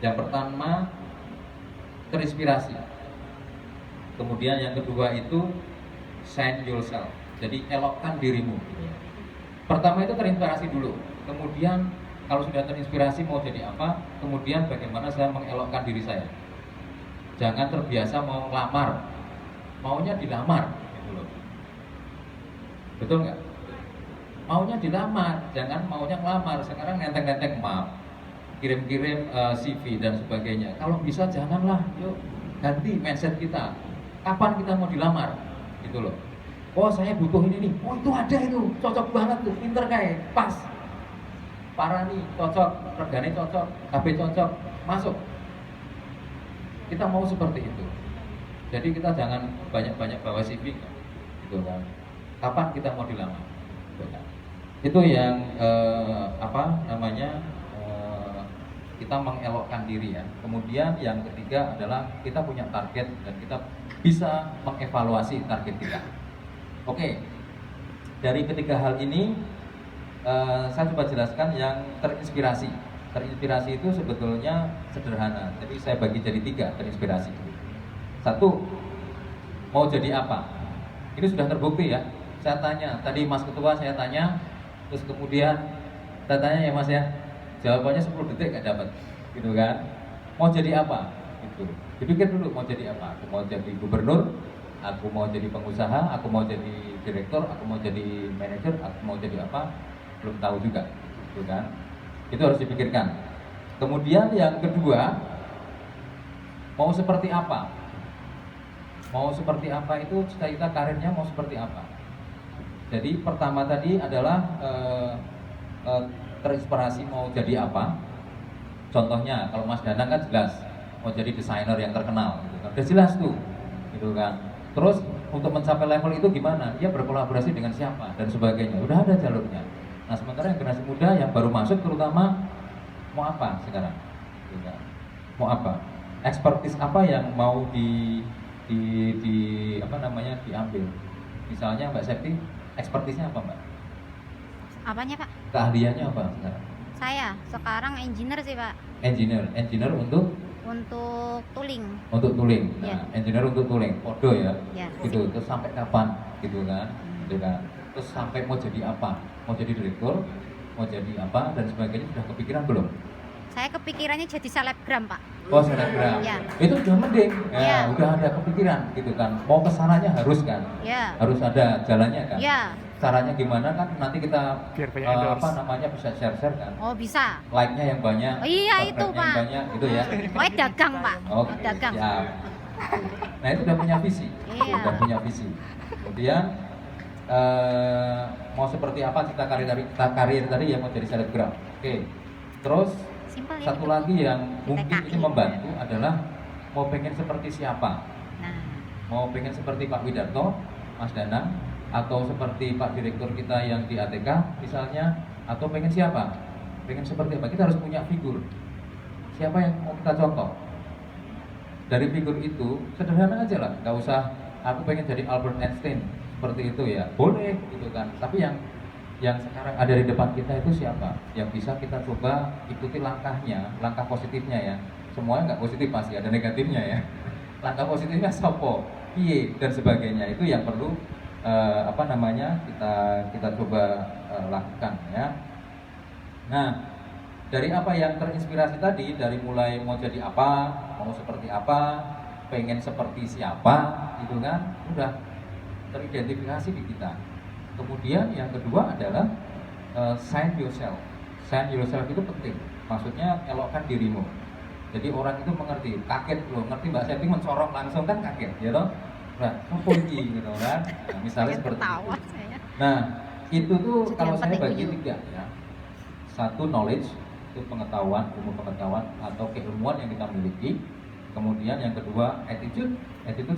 Yang pertama terinspirasi. Kemudian yang kedua itu shine yourself. Jadi elokkan dirimu. Pertama itu terinspirasi dulu. Kemudian kalau sudah terinspirasi mau jadi apa? Kemudian bagaimana saya mengelokkan diri saya. Jangan terbiasa mau ngelamar, maunya dilamar, gitu loh. Betul nggak? Maunya dilamar, jangan maunya ngelamar. Sekarang nenteng-nenteng map, kirim-kirim CV dan sebagainya. Kalau bisa janganlah, yuk ganti mindset kita. Kapan kita mau dilamar? Gitu loh. Oh saya butuh ini nih. Oh itu ada itu, cocok banget tuh, pinter kayak, pas. Parah nih, cocok, regane cocok, HP cocok, masuk. Kita mau seperti itu. Jadi kita jangan banyak-banyak bawa CV, gitu kan. Kapan kita mau dilamar? Gitu kan. Itu yang kita mengelokkan diri ya. Kemudian yang ketiga adalah kita punya target dan kita bisa mengevaluasi target kita. Oke, dari ketiga hal ini saya coba jelaskan yang terinspirasi. Terinspirasi itu sebetulnya sederhana. Jadi saya bagi jadi 3 terinspirasi. 1, mau jadi apa? Ini sudah terbukti ya. Saya tanya, tadi Mas Ketua saya tanya, terus kemudian saya tanya ya Mas ya, jawabannya 10 detik nggak dapat, gitu kan? Mau jadi apa? Gitu. Dipikir dulu mau jadi apa? Aku mau jadi gubernur, aku mau jadi pengusaha, aku mau jadi direktur, aku mau jadi manajer, aku mau jadi apa? Belum tahu juga, gitu kan? Itu harus dipikirkan. Kemudian yang kedua, mau seperti apa? Mau seperti apa itu cita-cita karirnya mau seperti apa? Jadi pertama tadi adalah terinspirasi mau jadi apa? Contohnya kalau Mas Danang kan jelas mau jadi desainer yang terkenal, gitu kan? Udah jelas tuh, gitu kan? Terus untuk mencapai level itu gimana? Dia berkolaborasi dengan siapa dan sebagainya. Udah ada jalurnya. Nah sementara yang generasi muda yang baru masuk terutama mau apa sekarang? Gitu kan? Mau apa? Expertise apa yang mau diambil? Misalnya Mbak Septi, expertise-nya apa Mbak? Apanya Pak? Keahliannya apa sekarang? Saya sekarang engineer sih Pak. Engineer untuk tooling. Untuk tooling. Nah, Ya. engineer untuk tooling. Podo ya. Ya. Gitu. Terus sampai kapan? Gitu kan. Gitu kan. Terus sampai mau jadi apa? Mau jadi direktur? Mau jadi apa dan sebagainya sudah kepikiran belum? Saya kepikirannya jadi selebgram Pak. Oh, selebgram. Ya. Itu udah mending. Ya, Ya. udah ada kepikiran gitu kan. Mau kesananya harus kan? Ya. Harus ada jalannya kan? Ya. Caranya gimana kan nanti kita bisa share-share kan? Oh bisa. Like-nya yang banyak. Oh, iya itu subscribe-nya Pak. yang banyak gitu ya. Oh dagang Pak. Oke, Dagang. siap. Nah itu udah punya visi, Iya. udah punya visi. Kemudian mau seperti apa cita karir tadi yang mau jadi selebgram. Oke. Terus Simpel ya. satu lagi yang mungkin TKI. ini membantu adalah mau pengen seperti siapa? Nah, Mau pengen seperti Pak Widarto, Mas Danang, atau seperti Pak Direktur kita yang di ATK misalnya, atau pengen siapa? Pengen seperti apa? Kita harus punya figur. Siapa yang mau kita contoh? Dari figur itu sederhana aja lah, nggak usah aku pengen jadi Albert Einstein seperti itu ya, boleh gitu kan. Tapi yang sekarang ada di depan kita itu siapa? Yang bisa kita coba ikuti langkahnya, langkah positifnya ya. Semuanya nggak positif pasti ada negatifnya ya. Langkah positifnya sopo, piye dan sebagainya itu yang perlu kita coba lakukan ya. Nah, dari apa yang terinspirasi tadi, dari mulai mau jadi apa, mau seperti apa, pengen seperti siapa, gitu kan, udah teridentifikasi di kita. Kemudian yang kedua adalah shine yourself. Shine yourself itu penting, maksudnya elokkan dirimu. Jadi orang itu mengerti, kaget loh, ngerti Mbak Septi mencorong langsung kan kaget, ya toh? Nah, gitu kan. Nah, misalnya seperti itu. Nah, itu tuh kalau saya bagi 3 ya. 1 knowledge, itu pengetahuan, ilmu pengetahuan atau keilmuan yang kita miliki. Kemudian yang kedua attitude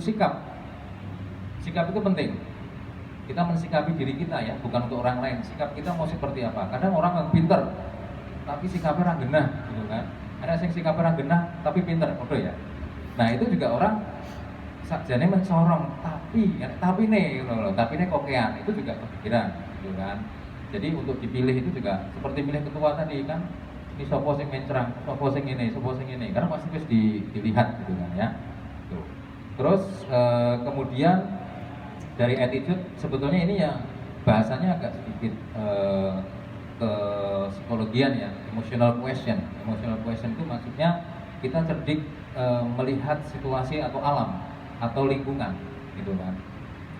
sikap. Sikap itu penting. Kita mensikapi diri kita ya, bukan untuk orang lain. Sikap kita mau seperti apa? Kadang orang yang pinter, tapi sikapnya orang genah, gitu kan. Ada yang sikapnya orang genah, tapi pinter, betul ya. Nah itu juga orang sakjane mencorong, tapi nih kokean, itu juga kepikiran, gitu kan. Jadi untuk dipilih itu juga seperti milih ketua tadi kan, ini sopo sing mencrang, sopo sing ini, karena pasti harus dilihat gitu kan ya. Tuh. Terus kemudian dari attitude sebetulnya ini ya bahasanya agak sedikit ke psikologian ya, emotional question. Emotional question itu maksudnya kita cerdik melihat situasi atau alam atau lingkungan gitu kan.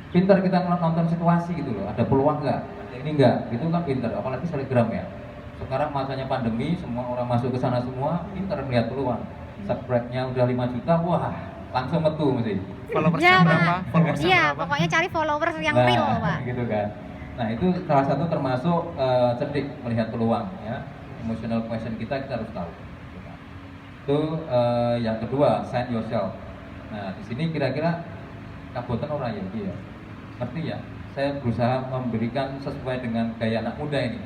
Pintar kita nonton situasi gitu loh, ada peluang nggak? Ini enggak, itu kan pintar, apalagi selebgram ya. Sekarang masanya pandemi, semua orang masuk ke sana semua, pintar melihat peluang. Subscribe-nya udah 5 juta, wah langsung metu mesti. Followersnya Ya, berapa? Pak. Followersnya Iya, berapa? pokoknya cari followers yang real, Pak. Gitu kan. Nah itu salah satu termasuk cerdik melihat peluang ya. Emotional question kita harus tahu. Gitu kan. Itu yang kedua, sign yourself. Nah di sini kira-kira kabotan orang ya, ya. Ngerti ya? Saya berusaha memberikan sesuai dengan gaya anak muda ini.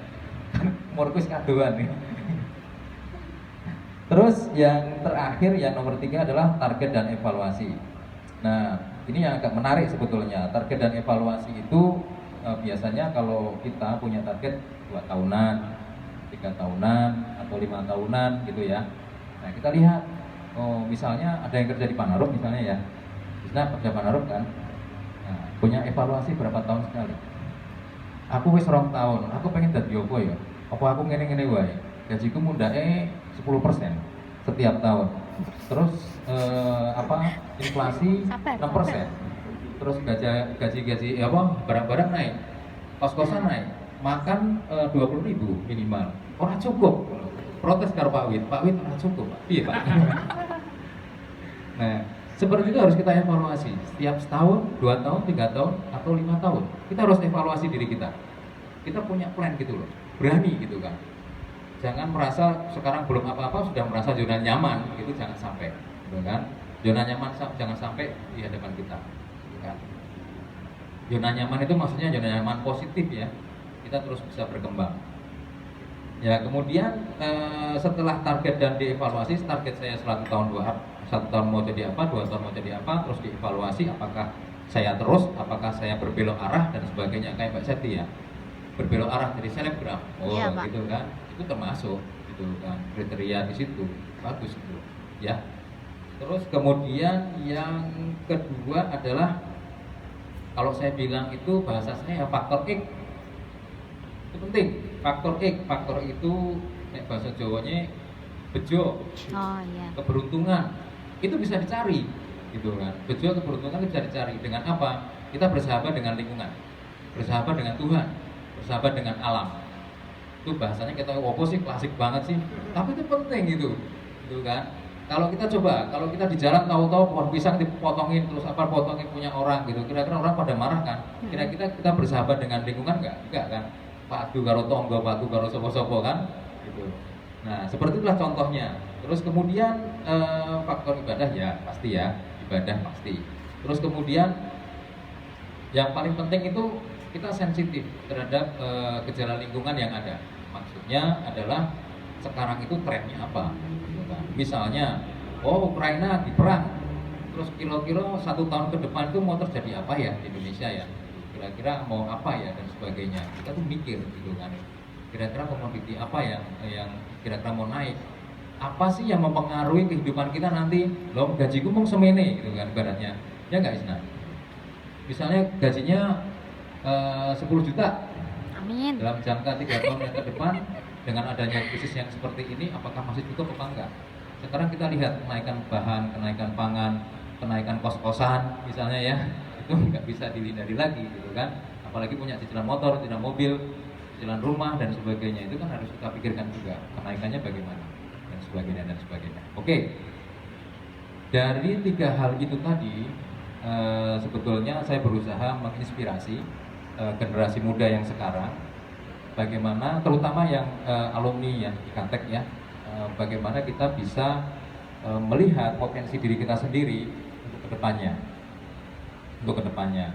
Umurku kadoan nih. Terus yang terakhir, yang nomor 3 adalah target dan evaluasi. Nah, ini yang agak menarik sebetulnya. Target dan evaluasi itu biasanya kalau kita punya target 2 tahunan, 3 tahunan, atau 5 tahunan gitu ya. Nah, kita lihat, oh misalnya ada yang kerja di Panarop misalnya ya. Misalnya kerja Panarop kan, nah, punya evaluasi berapa tahun sekali. Aku wis 2 tahun, aku pengen dadi opo ya? Apa aku ngene-ngene wae? Gajiku mundake 10% setiap tahun. Terus inflasi Sabar, 6%. Terus gaji barang-barang naik. Kos-kosan naik. Makan 20.000 minimal. Ora cukup. Protes karo Pak Wit ora cukup, Pak. Iya, Pak. Nah, seperti itu harus kita evaluasi. Setiap setahun, 2 tahun, 3 tahun, atau 5 tahun. Kita harus evaluasi diri kita. Kita punya plan gitu loh. Berani gitu kan. Jangan merasa sekarang belum apa-apa sudah merasa zona nyaman, itu jangan sampai, gitu kan? Zona nyaman jangan sampai di hadapan kita, gitu kan? Zona nyaman itu maksudnya zona nyaman positif ya, kita terus bisa berkembang. Ya kemudian setelah target dan dievaluasi, target saya 1 tahun mau jadi apa, 2 tahun mau jadi apa, terus dievaluasi apakah saya terus, apakah saya berbelok arah dan sebagainya kayak Mbak Septi ya, berbelok arah dari selebgram, Iya, Pak. gitu kan? Itu termasuk gitu kan kriteria di situ bagus itu ya. Terus kemudian yang kedua adalah kalau saya bilang itu bahasa saya ya faktor X itu penting. Faktor itu bahasa Jawanya bejo, Oh iya. keberuntungan itu bisa dicari gitu kan. Bejo keberuntungan itu bisa dicari dengan apa? Kita bersahabat dengan lingkungan, bersahabat dengan Tuhan, bersahabat dengan alam. Itu bahasanya kita opo sih, klasik banget sih, tapi itu penting gitu kan. Kalau kita di jalan tahu-tahu pohon pisang dipotongin terus potongin punya orang gitu, kira-kira orang pada marah kan? Kira-kira kita bersahabat dengan lingkungan enggak kan? Padu karo tonggo, padu karo sopo-sopo kan gitu. Nah seperti itulah contohnya. Terus kemudian faktor ibadah ya pasti ya, ibadah pasti. Terus kemudian yang paling penting itu kita sensitif terhadap gejala lingkungan yang ada. Maksudnya adalah sekarang itu trennya apa? Gitu kan. Misalnya, Ukraina diperang, terus kira-kira 1 tahun ke depan itu mau terjadi apa ya di Indonesia ya? Kira-kira mau apa ya dan sebagainya. Kita tuh mikir gitu kan. Kira-kira komoditi apa yang kira-kira mau naik? Apa sih yang mempengaruhi kehidupan kita nanti? Loh gajiku mau semene gitu kan ibaratnya. Ya nggak Isna? Misalnya gajinya 10 juta. Amin. Dalam jangka 3 tahun yang ke depan dengan adanya krisis yang seperti ini apakah masih cukup apa enggak? Sekarang kita lihat kenaikan bahan, kenaikan pangan, kenaikan kos-kosan misalnya ya, itu nggak bisa dihindari lagi gitu kan. Apalagi punya cicilan motor, cicilan mobil, cicilan rumah dan sebagainya, itu kan harus kita pikirkan juga kenaikannya bagaimana dan sebagainya. Oke. Dari 3 hal itu tadi sebetulnya saya berusaha menginspirasi generasi muda yang sekarang, bagaimana terutama yang alumni ya IKTEK ya, bagaimana kita bisa melihat potensi diri kita sendiri untuk kedepannya.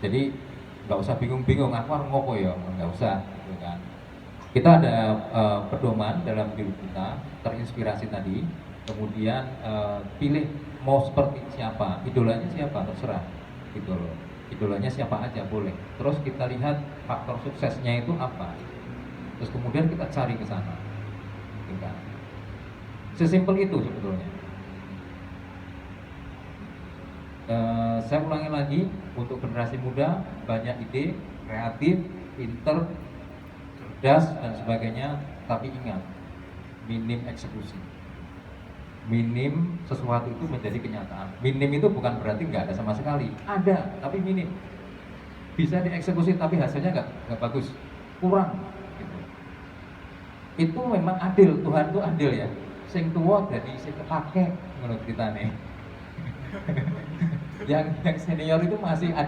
Jadi nggak usah bingung-bingung aku harus ngopo ya, nggak usah gitu kan. Kita ada pedoman dalam diri kita, terinspirasi tadi, kemudian pilih mau seperti siapa, idolanya siapa terserah gitu loh. Idolanya siapa aja boleh. Terus kita lihat faktor suksesnya itu apa. Terus kemudian kita cari ke sana. dibuktikan. Sesimpel itu sebetulnya. Saya ulangi lagi, untuk generasi muda banyak ide, kreatif, pinter, cerdas dan sebagainya, tapi ingat, minim eksekusi. Minim sesuatu itu menjadi kenyataan. Minim itu bukan berarti nggak ada sama sekali, ada tapi minim. Bisa dieksekusi tapi hasilnya nggak bagus, kurang. Gitu. Itu memang adil, Tuhan itu adil ya. Sing tua jadi sing kepake menurut kita nih. yang senior itu masih ada